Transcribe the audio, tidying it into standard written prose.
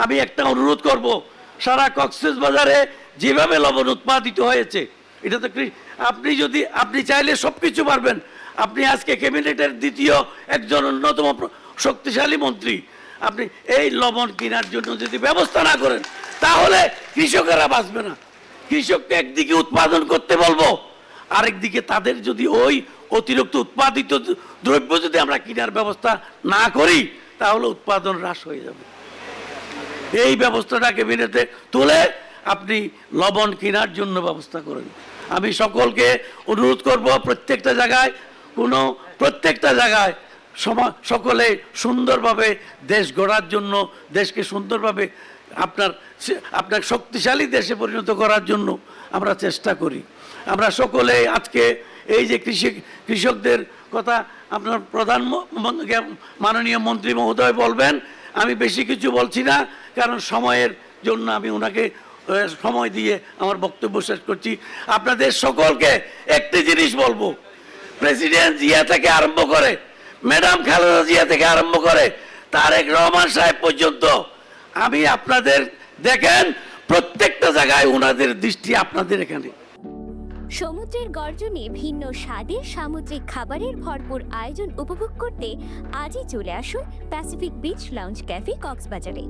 আমি একটা অনুরোধ করব, সারা কক্সবাজারে যেভাবে লবণ উৎপাদিত হয়েছে, এটা তো আপনি চাইলে সব কিছু পারবেন। আপনি আজকে ক্যাবিনেটের দ্বিতীয় একজন অন্যতম শক্তিশালী মন্ত্রী, আপনি এই লবণ কেনার জন্য যদি ব্যবস্থা না করেন তাহলে কৃষকেরা বাঁচবে না। কৃষককে একদিকে উৎপাদন করতে বলবো, আরেকদিকে তাদের যদি ওই অতিরিক্ত উৎপাদিত দ্রব্য যদি আমরা কেনার ব্যবস্থা না করি তাহলে উৎপাদন হ্রাস হয়ে যাবে। এই ব্যবস্থাটা ক্যাবিনেটে তুলে আপনি লবণ কেনার জন্য ব্যবস্থা করেন। আমি সকলকে অনুরোধ করব, প্রত্যেকটা জায়গায় সকলে সুন্দরভাবে দেশ গড়ার জন্য, দেশকে সুন্দরভাবে আপনার শক্তিশালী দেশে পরিণত করার জন্য আমরা চেষ্টা করি। আমরা সকলে আজকে এই যে কৃষকদের কথা আপনার মাননীয় মন্ত্রী মহোদয় বলবেন, আমি বেশি কিছু বলছি না, কারণ সময়ের জন্য আমি ওনাকে সময় দিয়ে আমার বক্তব্য শেষ করছি। আপনাদের সকলকে একটি জিনিস বলবো, প্রেসিডেন্ট জিয়া থেকে আরম্ভ করে, ম্যাডাম খালেদা জিয়া থেকে আরম্ভ করে তারেক রহমান সাহেব পর্যন্ত, আমি আপনাদের দেখেন প্রত্যেকটা জায়গায় ওনাদের দৃষ্টি আপনাদের এখানে। সমুদ্রের গর্জনে ভিন্ন স্বাদের সামুদ্রিক খাবারের ভরপুর আয়োজন উপভোগ করতে আজই চলে আসুন প্যাসিফিক বিচ লাউঞ্জ ক্যাফে কক্সবাজারে।